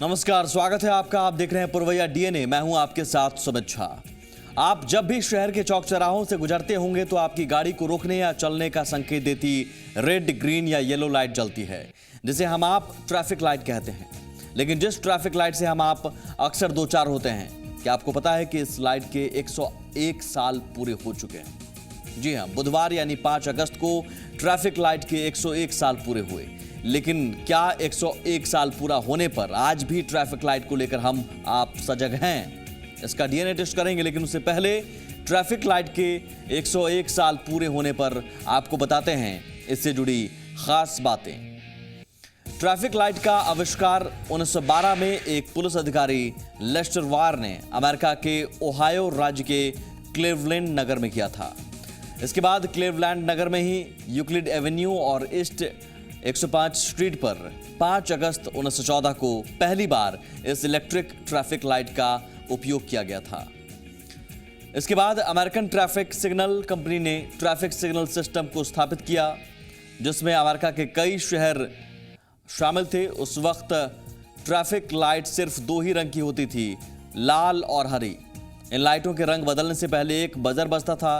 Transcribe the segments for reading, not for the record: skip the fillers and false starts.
नमस्कार, स्वागत है आपका। आप देख रहे हैं पुरवैया डीएनए। मैं हूं आपके साथ सुमित झा। आप जब भी शहर के चौक चौराहों से गुजरते होंगे तो आपकी गाड़ी को रोकने या चलने का संकेत देती रेड, ग्रीन या येलो लाइट जलती है, जिसे हम आप ट्रैफिक लाइट कहते हैं। लेकिन जिस ट्रैफिक लाइट से हम आप अक्सर दो चार होते हैं, क्या आपको पता है कि इस लाइट के 101 साल पूरे हो चुके हैं? जी हाँ, बुधवार यानी 5 अगस्त को ट्रैफिक लाइट के 101 साल पूरे हुए। लेकिन क्या 101 साल पूरा होने पर आज भी ट्रैफिक लाइट को लेकर हम आप सजग हैं? इसका डीएनए टेस्ट करेंगे, लेकिन उससे पहले ट्रैफिक लाइट के 101 साल पूरे होने पर आपको बताते हैं इससे जुड़ी खास बातें। ट्रैफिक लाइट का आविष्कार 1912 में एक पुलिस अधिकारी लेस्टर वार ने अमेरिका के ओहायो राज्य के क्लीवलैंड नगर में किया था। इसके बाद क्लीवलैंड नगर में ही यूक्लिड एवेन्यू और ईस्ट 105 स्ट्रीट पर 5 अगस्त 1914 को पहली बार इस इलेक्ट्रिक ट्रैफिक लाइट का उपयोग किया गया था। इसके बाद अमेरिकन ट्रैफिक सिग्नल कंपनी ने ट्रैफिक सिग्नल सिस्टम को स्थापित किया, जिसमें अमेरिका के कई शहर शामिल थे। उस वक्त ट्रैफिक लाइट सिर्फ 2 ही रंग की होती थी, लाल और हरी। इन लाइटों के रंग बदलने से पहले एक बजर बजता था,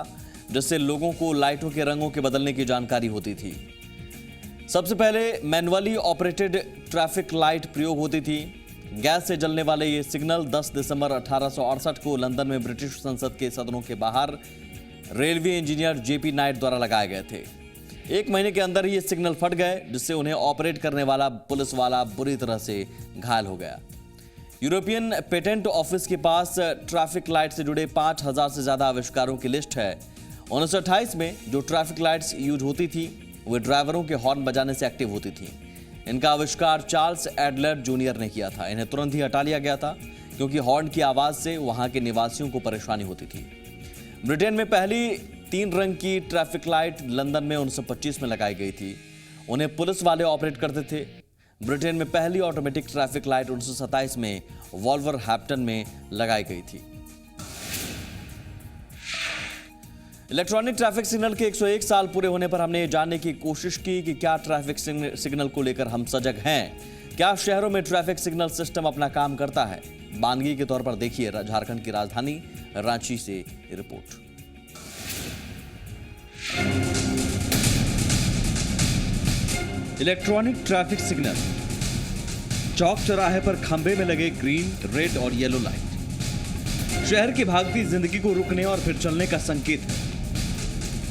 जिससे लोगों को लाइटों के रंगों के बदलने की जानकारी होती थी। सबसे पहले मैनुअली ऑपरेटेड ट्रैफिक लाइट प्रयोग होती थी। गैस से जलने वाले ये सिग्नल 10 दिसंबर 1868 को लंदन में ब्रिटिश संसद के सदनों के बाहर रेलवे इंजीनियर जेपी नाइट द्वारा लगाए गए थे। 1 महीने के अंदर ही ये सिग्नल फट गए, जिससे उन्हें ऑपरेट करने वाला पुलिस वाला बुरी तरह से घायल हो गया। यूरोपियन पेटेंट ऑफिस के पास ट्रैफिक लाइट से जुड़े 5000 से ज्यादा आविष्कारों की लिस्ट है। 1928 में जो ट्रैफिक लाइट्स यूज होती थी वे ड्राइवरों के हॉर्न बजाने से एक्टिव होती थी। इनका आविष्कार चार्ल्स एडलर जूनियर ने किया था। इन्हें तुरंत ही हटा लिया गया था, क्योंकि हॉर्न की आवाज से वहां के निवासियों को परेशानी होती थी। ब्रिटेन में पहली 3 रंग की ट्रैफिक लाइट लंदन में 1925 में लगाई गई थी। उन्हें पुलिस वाले ऑपरेट करते थे। ब्रिटेन में पहली ऑटोमेटिक ट्रैफिक लाइट 1927 में वॉल्वरहैम्पटन में लगाई गई थी। इलेक्ट्रॉनिक ट्रैफिक सिग्नल के 101 साल पूरे होने पर हमने ये जानने की कोशिश की कि क्या ट्रैफिक सिग्नल को लेकर हम सजग हैं। क्या शहरों में ट्रैफिक सिग्नल सिस्टम अपना काम करता है? मानगी के तौर पर देखिए झारखंड की राजधानी रांची से रिपोर्ट। इलेक्ट्रॉनिक ट्रैफिक सिग्नल चौक चौराहे पर खंबे में लगे ग्रीन, रेड और येलो लाइट शहर की भागती जिंदगी को रुकने और फिर चलने का संकेत है।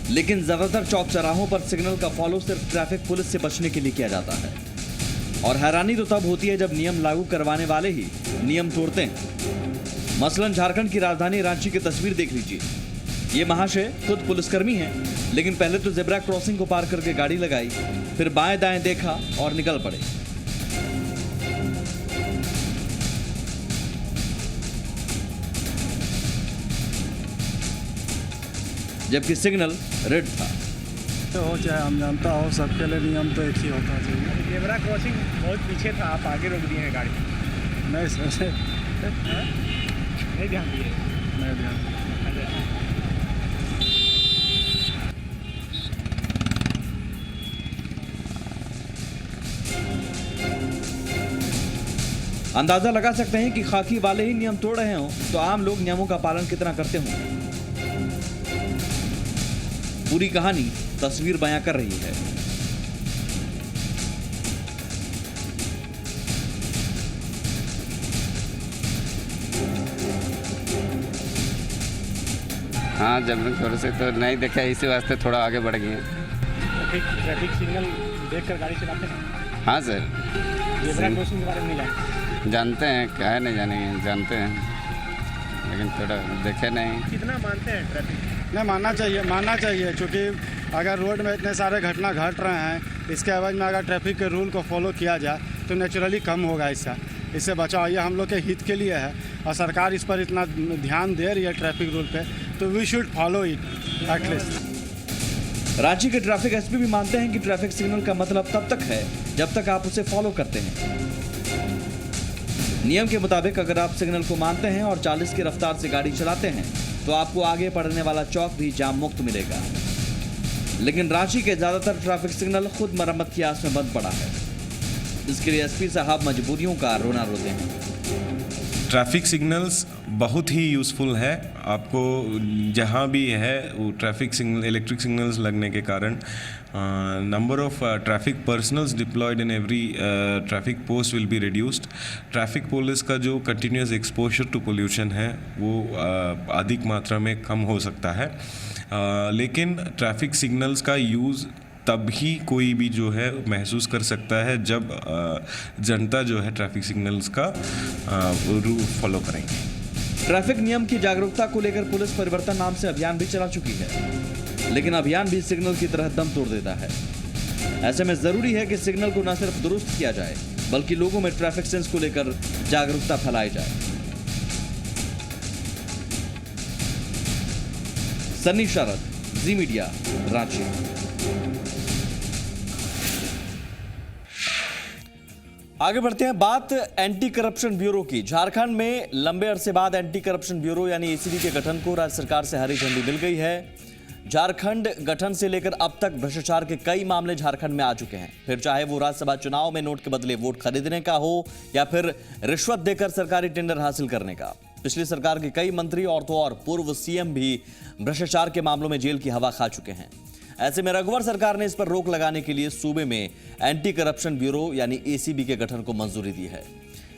लेकिन ज्यादातर चौक चौराहों पर सिग्नल का फॉलो सिर्फ ट्रैफिक पुलिस से बचने के लिए किया जाता है। और हैरानी तो तब होती है जब नियम लागू करवाने वाले ही नियम तोड़ते हैं। मसलन झारखंड की राजधानी रांची की तस्वीर देख लीजिए। ये महाशय खुद पुलिसकर्मी हैं, लेकिन पहले तो जेब्रा क्रॉसिंग को पार करके गाड़ी लगाई, फिर बाएं दाएं देखा और निकल पड़े। जबकि सिग्नल रेड था। तो हो चाहे हम जानता हो, सबके लिए नियम तो एक ही होता चाहिए। जेब्रा क्रॉसिंग बहुत पीछे था, आप आगे रोक दिए हैं गाड़ी। नहीं सर, नहीं ध्यान दिए। नहीं ध्यान। अंदाजा लगा सकते हैं कि खाकी वाले ही नियम तोड़ रहे हों तो आम लोग नियमों का पालन कितना करते होंगे। पूरी कहानी तस्वीर बयां कर रही है। हाँ, जब थोड़े से तो नहीं देखा, इसी वास्ते थोड़ा आगे बढ़ गए। ट्रैफिक सिग्नल देखकर गाड़ी चलाते हैं? हाँ सर। जेब्रा क्रॉसिंग के बारे में नहीं जानते हैं, क्या है नहीं जानेंगे, जानते हैं, लेकिन थोड़ा देखे नहीं। कितना मानते हैं ट्रैफिक? नहीं, मानना चाहिए क्योंकि अगर रोड में इतने सारे घटना घट रहे हैं, इसके एवज में अगर ट्रैफिक के रूल को फॉलो किया जाए तो नेचुरली कम होगा। इससे बचाव ये हम लोग के हित के लिए है, और सरकार इस पर इतना ध्यान दे रही है ट्रैफिक रूल पे, तो we should follow it at least. Ranchi के ट्रैफिक एसपी भी मानते हैं कि ट्रैफिक सिग्नल का मतलब तब तक है जब तक आप उसे फॉलो करते हैं। नियम के मुताबिक अगर आप सिग्नल को मानते हैं और 40 की रफ्तार से गाड़ी चलाते हैं तो आपको आगे पड़ने वाला चौक भी जाम मुक्त मिलेगा। लेकिन रांची के ज्यादातर ट्रैफिक सिग्नल खुद मरम्मत की आस में बंद पड़ा है। जिसके लिए एसपी साहब मजबूरियों का रोना रोते हैं। ट्रैफिक सिग्नल्स बहुत ही यूज़फुल है। आपको जहाँ भी है वो ट्रैफिक सिग्नल, इलेक्ट्रिक सिग्नल्स लगने के कारण number of traffic personnels deployed in every traffic post will be reduced. Traffic police का जो कंटिन्यूस एक्सपोजर टू पोल्यूशन है वो अधिक मात्रा में कम हो सकता है। लेकिन ट्रैफिक सिग्नल्स का यूज़ तब ही कोई भी जो है महसूस कर सकता है जब जनता जो है ट्रैफिक सिग्नल्स का रूल फॉलो करेंगे। ट्रैफिक नियम की जागरूकता को लेकर पुलिस परिवर्तन नाम से अभियान भी चला चुकी है, लेकिन अभियान भी सिग्नल की तरह दम तोड़ देता है। ऐसे में जरूरी है कि सिग्नल को न सिर्फ दुरुस्त किया जाए बल्कि लोगों में ट्रैफिक सेंस को लेकर जागरूकता फैलाई जाए। सन्नी शरद, जी मीडिया, रांची। आगे बढ़ते हैं, बात एंटी करप्शन ब्यूरो की। झारखंड में लंबे अरसे बाद एंटी करप्शन ब्यूरो यानी एसीबी के गठन को राज्य सरकार से हरी झंडी मिल गई है। झारखंड गठन से लेकर अब तक भ्रष्टाचार के कई मामले झारखंड में आ चुके हैं, फिर चाहे वो राज्यसभा चुनाव में नोट के बदले वोट खरीदने का हो या फिर रिश्वत देकर सरकारी टेंडर हासिल करने का। पिछली सरकार के कई मंत्री और तो और पूर्व सीएम भी भ्रष्टाचार के मामलों में जेल की हवा खा चुके हैं। ऐसे में रघुवर सरकार ने इस पर रोक लगाने के लिए सूबे में एंटी करप्शन ब्यूरो यानी एसीबी के गठन को मंजूरी दी है,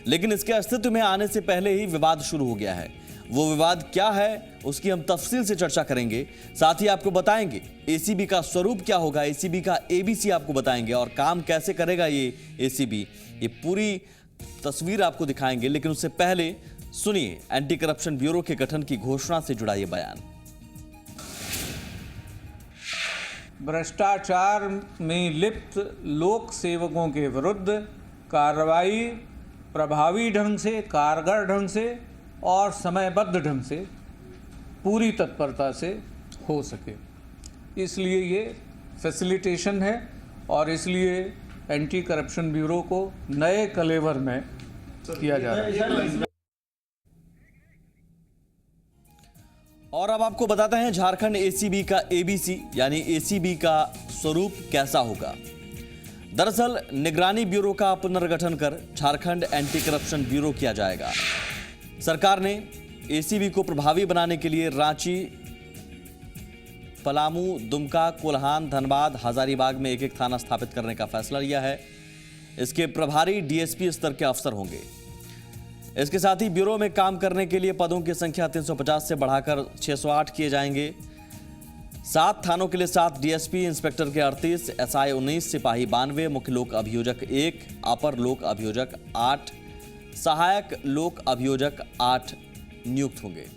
लेकिन इसके अस्तित्व में आने से पहले ही विवाद शुरू हो गया है। वो विवाद क्या है उसकी हम तफसील से चर्चा करेंगे, साथ ही आपको बताएंगे एसीबी का स्वरूप क्या होगा, एसीबी का एबीसी आपको बताएंगे और काम कैसे करेगा ये एसीबी, ये पूरी तस्वीर आपको दिखाएंगे। लेकिन उससे पहले सुनिए एंटी करप्शन ब्यूरो के गठन की घोषणा से जुड़ा ये बयान। भ्रष्टाचार में लिप्त लोक सेवकों के विरुद्ध कार्रवाई प्रभावी ढंग से, कारगर ढंग से और समयबद्ध ढंग से पूरी तत्परता से हो सके, इसलिए ये फैसिलिटेशन है और इसलिए एंटी करप्शन ब्यूरो को नए कलेवर में किया जा रहा है। और अब आपको बताते हैं झारखंड एसीबी का एबीसी यानी एसीबी का स्वरूप कैसा होगा। दरअसल निगरानी ब्यूरो का पुनर्गठन कर झारखंड एंटी करप्शन ब्यूरो किया जाएगा। सरकार ने एसीबी को प्रभावी बनाने के लिए रांची, पलामू, दुमका, कोल्हान, धनबाद, हजारीबाग में एक एक थाना स्थापित करने का फैसला लिया है। इसके प्रभारी डीएसपी स्तर के अफसर होंगे। इसके साथ ही ब्यूरो में काम करने के लिए पदों की संख्या 350 से बढ़ाकर 608 किए जाएंगे। 7 थानों के लिए 7 डीएसपी, इंस्पेक्टर के 38, एसआई 19, सिपाही 92, मुख्य लोक अभियोजक 1, अपर लोक अभियोजक 8, सहायक लोक अभियोजक 8 नियुक्त होंगे।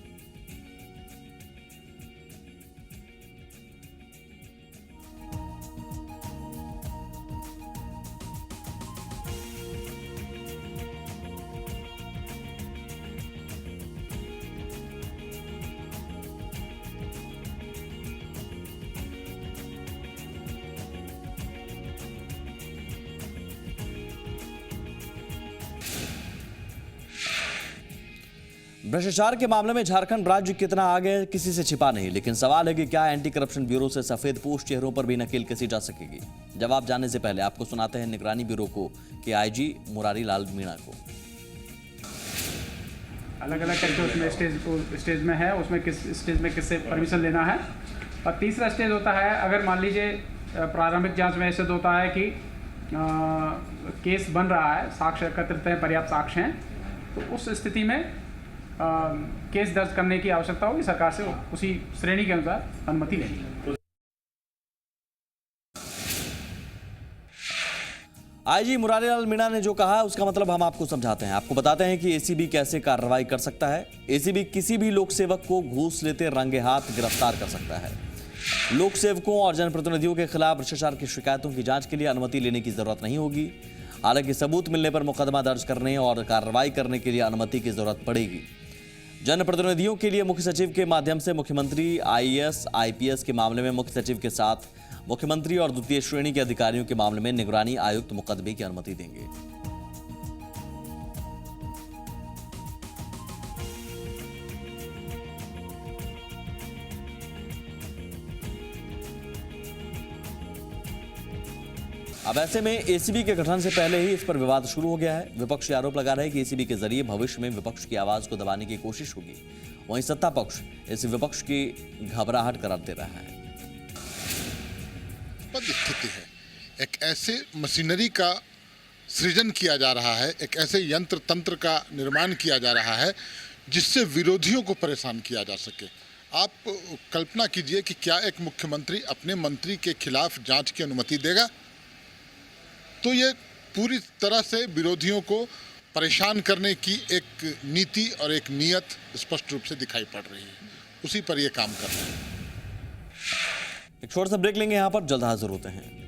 भ्रष्टाचार के मामले में झारखंड राज्य कितना आगे है किसी से छिपा नहीं, लेकिन सवाल है कि क्या एंटी करप्शन ब्यूरो से सफेद पोश चेहरों पर भी नकेल कसी जा सकेगी। जवाब जानने से पहले आपको सुनाते हैं निगरानी ब्यूरो को के आईजी मुरारी लाल मीणा को। अलग अलग करके उसमें स्टेज में है, उसमें किस स्टेज में किससे परमिशन लेना है। और तीसरा स्टेज होता है, अगर मान लीजिए प्रारंभिक जांच में ऐसे होता है कि केस बन रहा है, साक्ष्य एकत्रित हैं, पर्याप्त साक्ष्य हैं, तो उस स्थिति में केस दर्ज करने की आवश्यकता होगी। सरकार से उसी श्रेणी के अनुसार अनुमति लेगी। आईजी मुरारी लाल मीणा ने जो कहा उसका मतलब हम आपको समझाते हैं। आपको बताते हैं कि एसीबी कैसे कार्रवाई कर सकता है। एसीबी किसी भी लोक सेवक को घूस लेते रंगे हाथ गिरफ्तार कर सकता है। लोक सेवकों और जनप्रतिनिधियों के खिलाफ भ्रष्टाचार की शिकायतों की जांच के लिए अनुमति लेने की जरूरत नहीं होगी। हालांकि सबूत मिलने पर मुकदमा दर्ज करने और कार्रवाई करने के लिए अनुमति की जरूरत पड़ेगी। जनप्रतिनिधियों के लिए मुख्य सचिव के माध्यम से मुख्यमंत्री, आईएएस, आईपीएस के मामले में मुख्य सचिव के साथ मुख्यमंत्री और द्वितीय श्रेणी के अधिकारियों के मामले में निगरानी आयुक्त मुकदमे की अनुमति देंगे। अब ऐसे में एसीबी के गठन से पहले ही इस पर विवाद शुरू हो गया है। विपक्ष आरोप लगा रहा है कि एसीबी के जरिए भविष्य में विपक्ष की आवाज को दबाने की कोशिश होगी। वहीं सत्ता पक्ष इस विपक्ष की घबराहट करार दे रहा है। स्थिति है, एक ऐसे मशीनरी का सृजन किया जा रहा है, एक ऐसे यंत्र तंत्र का निर्माण किया जा रहा है जिससे विरोधियों को परेशान किया जा सके। आप कल्पना कीजिए कि क्या एक मुख्यमंत्री अपने मंत्री के खिलाफ जांच की अनुमति देगा? तो ये पूरी तरह से विरोधियों को परेशान करने की एक नीति और एक नियत स्पष्ट रूप से दिखाई पड़ रही है। उसी पर ये काम कर रहे हैं। एक छोटा सा ब्रेक लेंगे, यहां पर जल्द हाजिर होते हैं।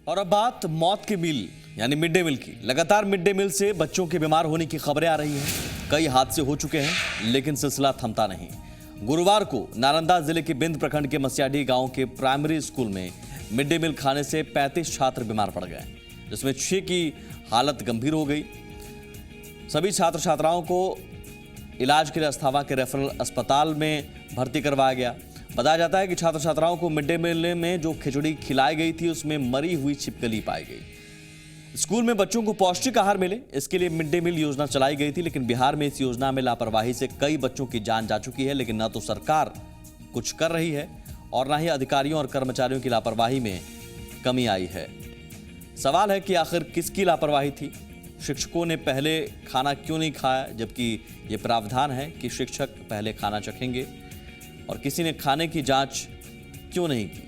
और अब बात मौत के मील यानी मिड डे मील की। लगातार मिड डे मील से बच्चों के बीमार होने की खबरें आ रही हैं। कई हादसे हो चुके हैं लेकिन सिलसिला थमता नहीं। गुरुवार को नालंदा जिले के बिंद प्रखंड के मसियाडी गांव के प्राइमरी स्कूल में मिड डे मील खाने से 35 छात्र बीमार पड़ गए, जिसमें 6 की हालत गंभीर हो गई। सभी छात्र छात्राओं को इलाज के लिए अस्थावा के रेफरल अस्पताल में भर्ती करवाया गया। बताया जाता है कि छात्र छात्राओं को मिड डे मील में जो खिचड़ी खिलाई गई थी उसमें मरी हुई छिपकली पाई गई। स्कूल में बच्चों को पौष्टिक आहार मिले, इसके लिए मिड डे मील योजना चलाई गई थी, लेकिन बिहार में इस योजना में लापरवाही से कई बच्चों की जान जा चुकी है। लेकिन न तो सरकार कुछ कर रही है और न ही अधिकारियों और कर्मचारियों की लापरवाही में कमी आई है। सवाल है कि आखिर किसकी लापरवाही थी? शिक्षकों ने पहले खाना क्यों नहीं खाया, जबकि ये प्रावधान है कि शिक्षक पहले खाना चखेंगे? और किसी ने खाने की जांच क्यों नहीं की?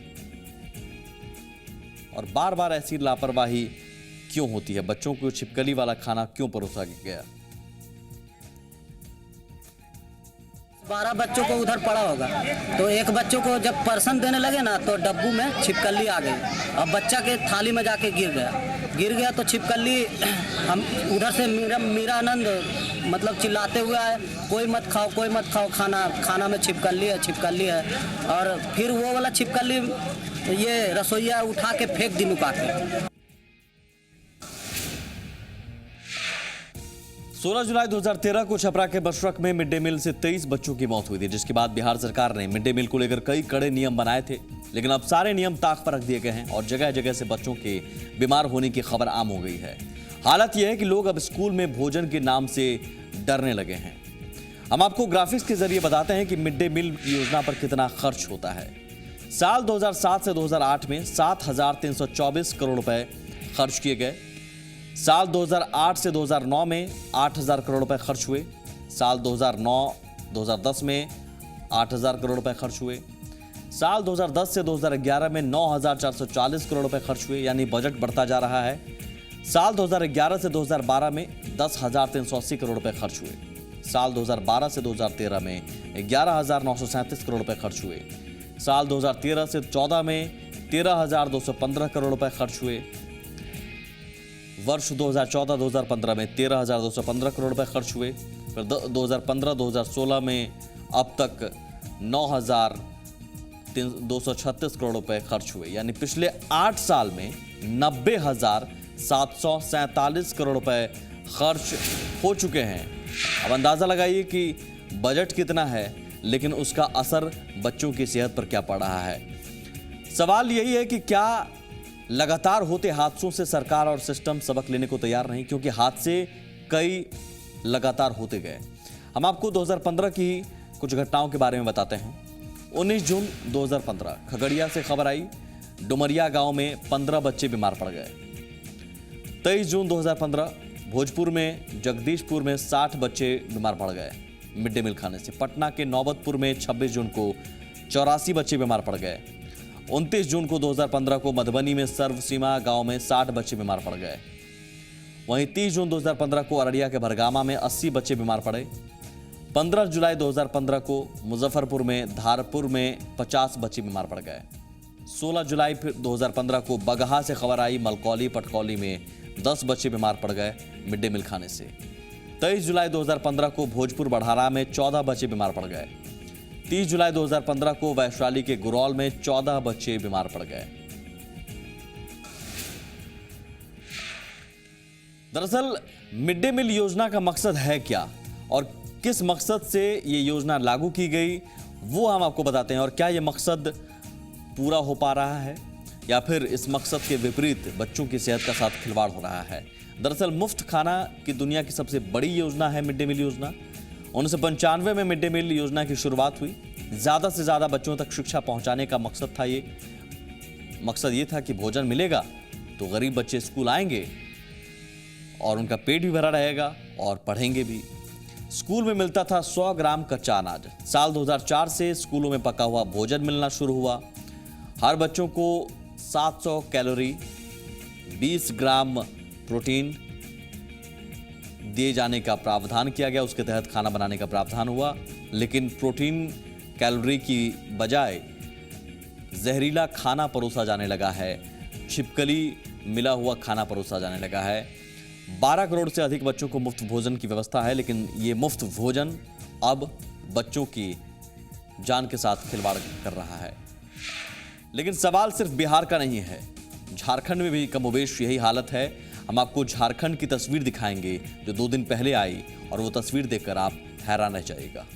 और बार बार ऐसी लापरवाही क्यों होती है? बच्चों को छिपकली वाला खाना क्यों परोसा गया? 12 बच्चों को उधर पड़ा होगा, तो एक बच्चों को जब पर्सन देने लगे ना तो डब्बू में छिपकली आ गई। अब बच्चा के थाली में जाके गिर गया तो छिपकली हम उधर से मीरानंद मतलब चिल्लाते हुए आए, कोई मत खाओ खाना में छिपकली है। और फिर वो वाला छिपकली ये रसोईया उठा के फेंक दी नुका के। 16 जुलाई 2013 को छपरा के बशरक में मिड डे मील से 23 बच्चों की मौत हुई थी, जिसके बाद बिहार सरकार ने मिड डे मील को लेकर कई कड़े नियम बनाए थे। लेकिन अब सारे नियम ताक पर रख दिए गए हैं और जगह जगह से बच्चों के बीमार होने की खबर आम हो गई है। हालत यह है कि लोग अब स्कूल में भोजन के नाम से डरने लगे हैं। हम आपको ग्राफिक्स के जरिए बताते हैं कि मिड डे मील योजना पर कितना खर्च होता है। साल 2007 से 2008 में 7,324 करोड़ रुपए खर्च किए गए। साल 2008 से 2009 में 8,000 करोड़ रुपए खर्च हुए। साल 2009-2010 में 8,000 करोड़ रुपए खर्च हुए। साल 2010 से 2011 में 9,440 करोड़ रुपए खर्च हुए, यानी बजट बढ़ता जा रहा है। साल 2011 से 2012 में 10,380 करोड़ रुपए खर्च हुए। साल 2012 से 2013 में 11,937 करोड़ रुपए खर्च हुए। साल 2013 से 14 में 13,215 करोड़ रुपए खर्च हुए। वर्ष 2014-2015 में 13,215 करोड़ रुपए खर्च हुए। फिर 2015-2016 में अब तक 9,236 करोड़ रुपए खर्च हुए, यानी पिछले 8 साल में 90,747 करोड़ रुपए खर्च हो चुके हैं। अब अंदाजा लगाइए कि बजट कितना है, लेकिन उसका असर बच्चों की सेहत पर क्या पड़ रहा है। सवाल यही है कि क्या लगातार होते हादसों से सरकार और सिस्टम सबक लेने को तैयार नहीं, क्योंकि हादसे कई लगातार होते गए। हम आपको 2015 की कुछ घटनाओं के बारे में बताते हैं। 19 जून 2015 खगड़िया से खबर आई, डुमरिया गांव में 15 बच्चे बीमार पड़ गए। 23 जून 2015 भोजपुर में जगदीशपुर में 60 बच्चे बीमार पड़ गए मिड डे मील खाने से। पटना के नौबतपुर में 26 जून को 84 बच्चे बीमार पड़ गए। 29 जून को 2015 को मधुबनी में सर्वसीमा गांव में 60 बच्चे बीमार पड़ गए। वहीं 30 जून 2015 को अररिया के भरगामा में 80 बच्चे बीमार पड़े। 15 जुलाई 2015 को मुजफ्फरपुर में धारपुर में 50 बच्चे बीमार पड़ गए। 16 जुलाई 2015 को बगहा से खबर आई, मलकौली पटकौली में 10 बच्चे बीमार पड़ गए मिड डे मील खाने से। 23 जुलाई 2015 को भोजपुर बढ़ारा में 14 बच्चे बीमार पड़ गए। 30 जुलाई 2015 को वैशाली के गुरौल में 14 बच्चे बीमार पड़ गए। दरअसल मिड डे मील योजना का मकसद है क्या और किस मकसद से ये योजना लागू की गई, वो हम आपको बताते हैं। और क्या ये मकसद पूरा हो पा रहा है या फिर इस मकसद के विपरीत बच्चों की सेहत का साथ खिलवाड़ हो रहा है। दरअसल मुफ्त खाना की दुनिया की सबसे बड़ी योजना है मिड डे मील योजना। 1995 में मिड डे मील योजना की शुरुआत हुई। ज़्यादा से ज़्यादा बच्चों तक शिक्षा पहुंचाने का मकसद था। ये मकसद ये था कि भोजन मिलेगा तो गरीब बच्चे स्कूल आएंगे और उनका पेट भी भरा रहेगा और पढ़ेंगे भी। स्कूल में मिलता था 100 ग्राम कच्चा अनाज। साल 2004 से स्कूलों में पका हुआ भोजन मिलना शुरू हुआ। हर बच्चों को 700 कैलोरी, 20 ग्राम प्रोटीन दिए जाने का प्रावधान किया गया। उसके तहत खाना बनाने का प्रावधान हुआ, लेकिन प्रोटीन कैलोरी की बजाय जहरीला खाना परोसा जाने लगा है। छिपकली मिला हुआ खाना परोसा जाने लगा है। 12 करोड़ से अधिक बच्चों को मुफ्त भोजन की व्यवस्था है, लेकिन ये मुफ्त भोजन अब बच्चों की जान के साथ खिलवाड़ कर रहा है। लेकिन सवाल सिर्फ बिहार का नहीं है, झारखंड में भी कमोबेश यही हालत है। हम आपको झारखंड की तस्वीर दिखाएंगे जो 2 दिन पहले आई, और वो तस्वीर देखकर आप हैरान रह जाइएगा।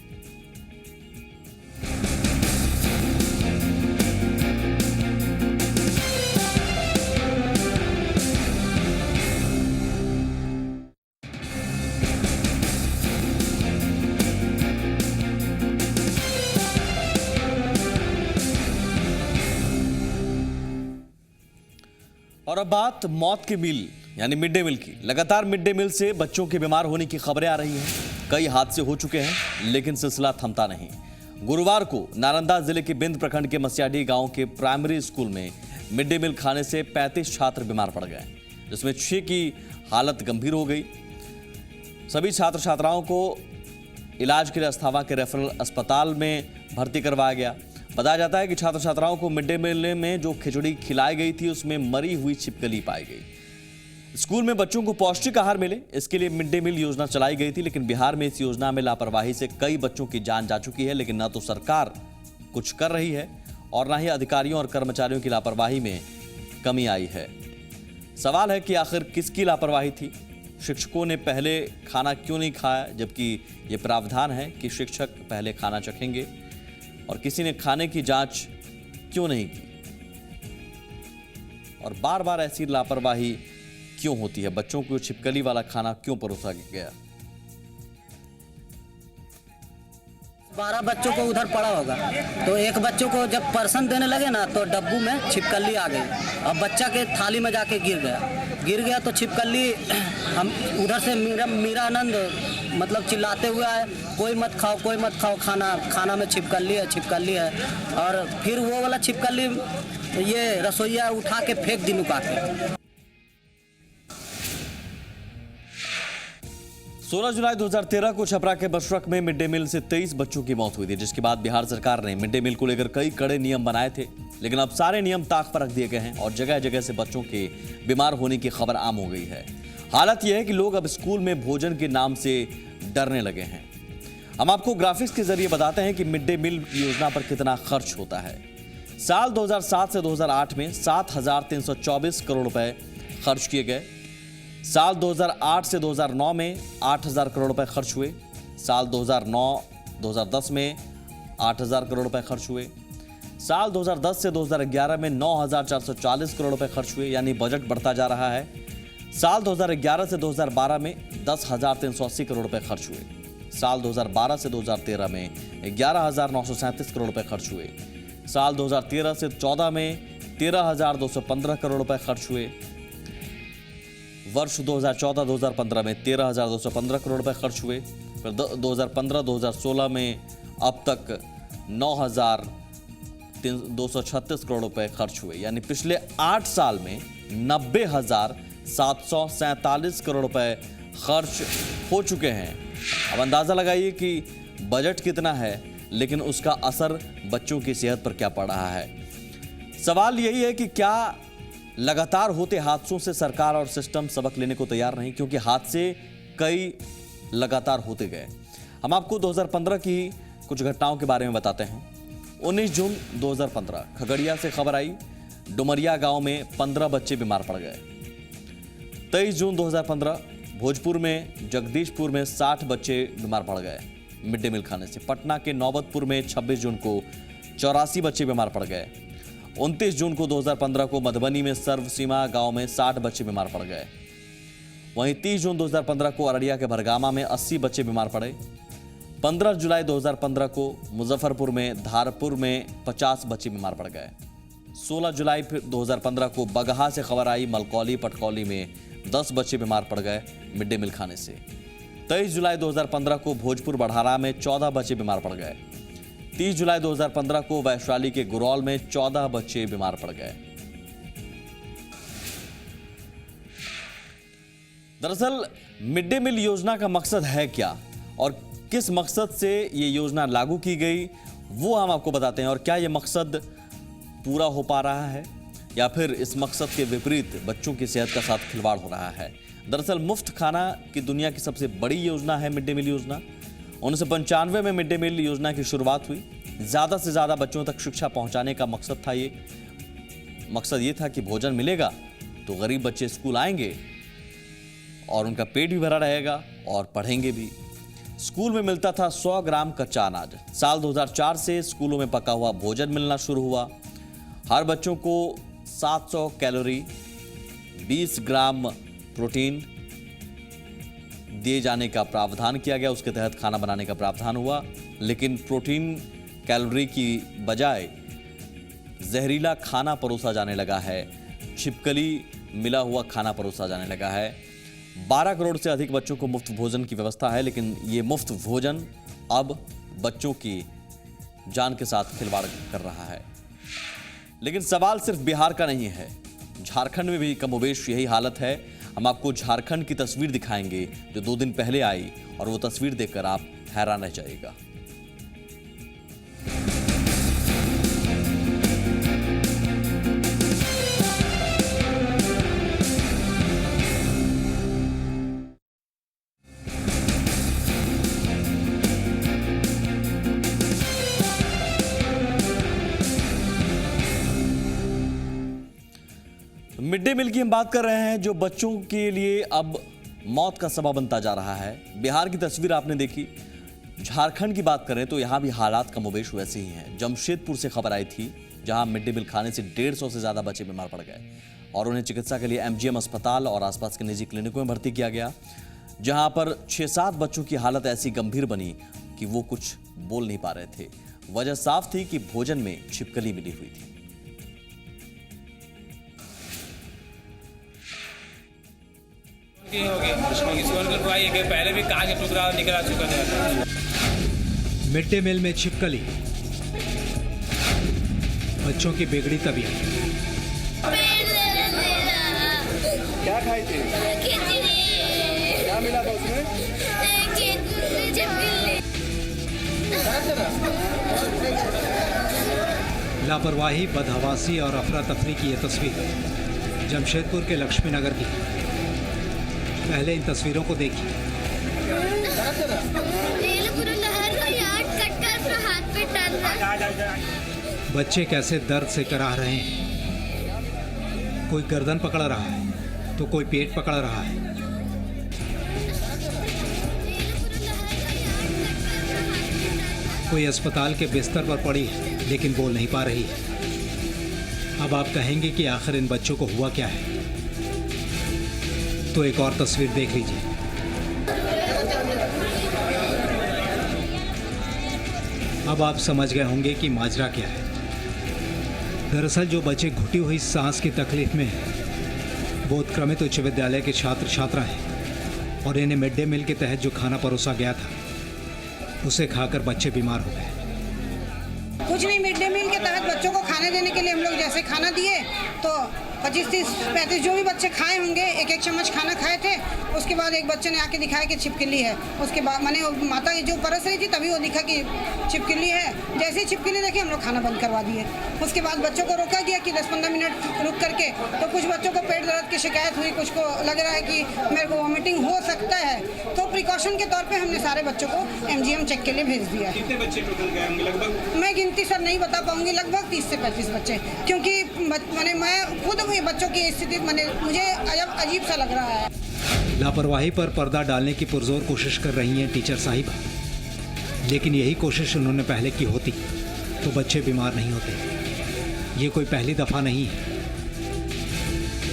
और अब बात मौत की मील यानी मिड डे मील की। लगातार मिड डे मील से बच्चों के बीमार होने की खबरें आ रही हैं। कई हादसे हो चुके हैं, लेकिन सिलसिला थमता नहीं। गुरुवार को नालंदा जिले के बिंद प्रखंड के मसियाडी गांव के प्राइमरी स्कूल में मिड डे मील खाने से 35 छात्र बीमार पड़ गए, जिसमें 6 की हालत गंभीर हो गई। सभी छात्र छात्राओं को इलाज के लिए अस्थावा के रेफरल अस्पताल में भर्ती करवाया गया। बताया जाता है कि छात्र छात्राओं को मिड डे मील में जो खिचड़ी खिलाई गई थी उसमें मरी हुई छिपकली पाई गई। स्कूल में बच्चों को पौष्टिक आहार मिले, इसके लिए मिड डे मील योजना चलाई गई थी, लेकिन बिहार में इस योजना में लापरवाही से कई बच्चों की जान जा चुकी है। लेकिन न तो सरकार कुछ कर रही है और न ही अधिकारियों और कर्मचारियों की लापरवाही में कमी आई है। सवाल है कि आखिर किसकी लापरवाही थी? शिक्षकों ने पहले खाना क्यों नहीं खाया, जबकि ये प्रावधान है कि शिक्षक पहले खाना चखेंगे? और किसी ने खाने की जांच क्यों नहीं की? और बार बार ऐसी लापरवाही क्यों होती है? बच्चों को छिपकली वाला खाना क्यों परोसा गया? 12 बच्चों को उधर पड़ा होगा, तो एक बच्चों को जब पर्सन देने लगे ना तो डब्बू में छिपकली आ गई। अब बच्चा के थाली में जाके गिर गया तो छिपकली हम उधर से मीरा आनंद मतलब चिल्लाते हुए आए, कोई मत खाओ खाना में छिपकली है। और फिर वो वाला छिपकली ये रसोईया उठा के फेंक दी नुका के। 16 जुलाई 2013 को छपरा के बशरक में मिड डे मील से 23 बच्चों की मौत हुई थी, जिसके बाद बिहार सरकार ने मिड डे मील को लेकर कई कड़े नियम बनाए थे। लेकिन अब सारे नियम ताक पर रख दिए गए हैं और जगह जगह से बच्चों के बीमार होने की खबर आम हो गई है। हालत यह है कि लोग अब स्कूल में भोजन के नाम से डरने लगे हैं। हम आपको ग्राफिक्स के जरिए बताते हैं कि मिड डे मील योजना पर कितना खर्च होता है। साल 2007 से 2008 में 7,324 करोड़ रुपए खर्च किए गए। साल 2008 से 2009 में 8,000 करोड़ रुपए खर्च हुए। साल 2009-2010 में 8,000 करोड़ रुपए खर्च हुए। साल 2010 से 2011 में 9,440 करोड़ रुपए खर्च हुए, यानी बजट बढ़ता जा रहा है। साल 2011 से 2012 में 10,380 करोड़ रुपए खर्च हुए। साल 2012 से 2013 में 11,937 करोड़ रुपए खर्च हुए। साल 2013 से 14 में 13,215 करोड़ रुपए खर्च हुए। वर्ष 2014-2015 में 13,215 करोड़ रुपए खर्च हुए। फिर 2015-2016 में अब तक 9,236 करोड़ रुपए खर्च हुए, यानी पिछले 8 साल में 90,747 करोड़ रुपए खर्च हो चुके हैं। अब अंदाज़ा लगाइए कि बजट कितना है, लेकिन उसका असर बच्चों की सेहत पर क्या पड़ रहा है। सवाल यही है कि क्या लगातार होते हादसों से सरकार और सिस्टम सबक लेने को तैयार नहीं, क्योंकि हादसे कई लगातार होते गए। हम आपको 2015 की कुछ घटनाओं के बारे में बताते हैं। 19 जून 2015 खगड़िया से खबर आई, डुमरिया गांव में 15 बच्चे बीमार पड़ गए। 23 जून 2015 भोजपुर में जगदीशपुर में 60 बच्चे बीमार पड़ गए मिड डे मील खाने से। पटना के नौबतपुर में 26 जून को 84 बच्चे बीमार पड़ गए। 29 जून को 2015 को मधुबनी में सर्वसीमा गांव में 60 बच्चे बीमार पड़ गए। वहीं 30 जून 2015 को अररिया के भरगामा में 80 बच्चे बीमार पड़े। 15 जुलाई 2015 को मुजफ्फरपुर में धारपुर में 50 बच्चे बीमार पड़ गए। 16 जुलाई 2015 को बगहा से खबर आई, मलकौली पटकौली में 10 बच्चे बीमार पड़ गए मिड डे मील खाने से। 23 जुलाई 2015 को भोजपुर बढ़ारा में 14 बच्चे बीमार पड़ गए। 30 जुलाई 2015 को वैशाली के गुरौल में 14 बच्चे बीमार पड़ गए। दरअसल मिड डे मील योजना का मकसद है क्या और किस मकसद से ये योजना लागू की गई, वो हम आपको बताते हैं। और क्या ये मकसद पूरा हो पा रहा है या फिर इस मकसद के विपरीत बच्चों की सेहत का साथ खिलवाड़ हो रहा है। दरअसल मुफ्त खाना की दुनिया की सबसे बड़ी योजना है मिड डे मील योजना। 1995 में मिड डे मील योजना की शुरुआत हुई। ज़्यादा से ज़्यादा बच्चों तक शिक्षा पहुंचाने का मकसद था। ये मकसद ये था कि भोजन मिलेगा तो गरीब बच्चे स्कूल आएंगे और उनका पेट भी भरा रहेगा और पढ़ेंगे भी। स्कूल में मिलता था 100 ग्राम कच्चा अनाज। साल 2004 से स्कूलों में पका हुआ भोजन मिलना शुरू हुआ। हर बच्चों को 700 कैलोरी, 20 ग्राम प्रोटीन दिए जाने का प्रावधान किया गया। उसके तहत खाना बनाने का प्रावधान हुआ, लेकिन प्रोटीन कैलोरी की बजाय जहरीला खाना परोसा जाने लगा है। छिपकली मिला हुआ खाना परोसा जाने लगा है। 12 करोड़ से अधिक बच्चों को मुफ्त भोजन की व्यवस्था है, लेकिन ये मुफ्त भोजन अब बच्चों की जान के साथ खिलवाड़ कर रहा है। लेकिन सवाल सिर्फ बिहार का नहीं है, झारखंड में भी कमोबेश यही हालत है। हम आपको झारखंड की तस्वीर दिखाएंगे जो 2 दिन पहले आई, और वो तस्वीर देखकर आप हैरान रह जाइएगा। मिड डे मील की हम बात कर रहे हैं जो बच्चों के लिए अब मौत का सबब बनता जा रहा है। बिहार की तस्वीर आपने देखी। झारखंड की बात करें तो यहाँ भी हालात कमोबेश वैसे ही हैं। जमशेदपुर से खबर आई थी, जहाँ मिड डे मील खाने से 150 से ज़्यादा बच्चे बीमार पड़ गए और उन्हें चिकित्सा के लिए MGM अस्पताल और आसपास के निजी क्लिनिकों में भर्ती किया गया, जहाँ पर 6-7 बच्चों की हालत ऐसी गंभीर बनी कि वो कुछ बोल नहीं पा रहे थे। वजह साफ थी कि भोजन में छिपकली मिली हुई थी। पहले भी कहा कि टुकड़ा निकला चुका था। मिड डे मील में छिपकली, बच्चों की बिगड़ी तबीयत। क्या खाई थी? खिचड़ी। क्या मिला था उसमें? लापरवाही, बदहवासी और अफरा तफरी की यह तस्वीर जमशेदपुर के लक्ष्मी नगर की। पहले इन तस्वीरों को देखिए। बच्चे कैसे दर्द से कराह रहे हैं। कोई गर्दन पकड़ रहा है तो कोई पेट पकड़ रहा है। कोई अस्पताल के बिस्तर पर पड़ी है लेकिन बोल नहीं पा रही है। अब आप कहेंगे कि आखिर इन बच्चों को हुआ क्या है, तो एक और तस्वीर देख लीजिए। अब आप समझ गए होंगे कि माजरा क्या है। दरअसल जो बच्चे घुटी हुई सांस की तकलीफ में हैं, वो उत्क्रमित उच्च विद्यालय के छात्र छात्रा हैं और इन्हें मिड डे मील के तहत जो खाना परोसा गया था उसे खाकर बच्चे बीमार हो गए। कुछ नहीं, मिड डे मील के तहत बच्चों को खाने देने के लिए हम लोग जैसे खाना दिए तो 25-30-35 जो भी बच्चे खाए होंगे, एक एक चम्मच खाना खाए थे। उसके बाद एक बच्चे ने आके दिखाया कि छिपकली है। उसके बाद मैंने माता जो परस रही थी तभी वो दिखा कि छिपकली है। जैसे ही छिपकली देखी हम लोग खाना बंद करवा दिए। उसके बाद बच्चों को रोका गया कि 10-15 मिनट रुक करके। तो कुछ बच्चों को पेट दर्द की शिकायत हुई, कुछ को लग रहा है कि मेरे को वॉमिटिंग हो सकता है। तो प्रिकॉशन के तौर पे हमने सारे बच्चों को MGM चेक के लिए भेज दिया। कितने बच्चे टोटल गए होंगे लगभग? मैं गिनती सर नहीं बता पाऊंगी, लगभग 30 से 35 बच्चे, क्योंकि मैंने मैं खुद बच्चों की स्थिति मुझे अजीब सा लग रहा है। लापरवाही पर पर्दा डालने की पुरजोर कोशिश कर रही हैं टीचर साहिबा, लेकिन यही कोशिश उन्होंने पहले की होती तो बच्चे बीमार नहीं होते। ये कोई पहली दफ़ा नहीं है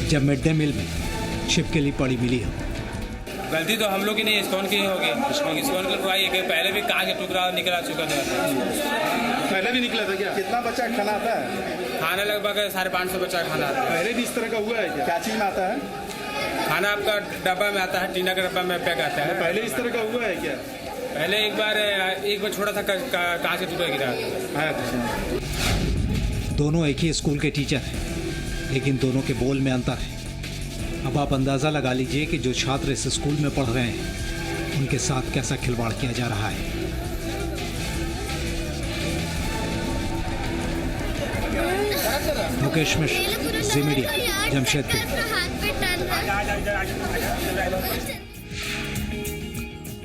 जब मिड डे मील में छिपकली पड़ी मिली हो। गलती तो हम लोग की नहीं, इस्कॉन की ही होगी। इस्कॉन की बुराई है कि पहले भी कांच का टुकड़ा निकला चुका था। पहले भी निकला था क्या? कितना बच्चा खाना आता है? खाना लगभग 550 बच्चा खाना आता है। पहले भी इस तरह का हुआ है क्या चीज में आता है? खाना आपका डब्बा में आता है, टीना का डब्बा में पैक आता है। पहले इस तरह का हुआ है क्या? पहले एक बार छोटा सा कांच का टुकड़ा गिरा। दोनों एक ही स्कूल के टीचर हैं, लेकिन दोनों के बोल में अंतर है। अब आप अंदाज़ा लगा लीजिए कि जो छात्र इस स्कूल में पढ़ रहे हैं उनके साथ कैसा खिलवाड़ किया जा रहा है। मुकेश मिश्र, जी मीडिया, जमशेदपुर।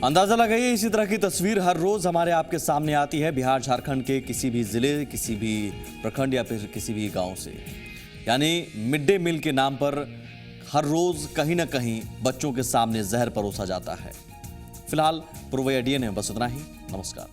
अंदाजा लगाइए, इसी तरह की तस्वीर हर रोज हमारे आपके सामने आती है बिहार झारखंड के किसी भी जिले, किसी भी प्रखंड या फिर किसी भी गांव से। यानी मिड डे मील के नाम पर हर रोज कहीं ना कहीं बच्चों के सामने जहर परोसा जाता है। फिलहाल पुरवैया डीएनए में बस इतना ही। नमस्कार।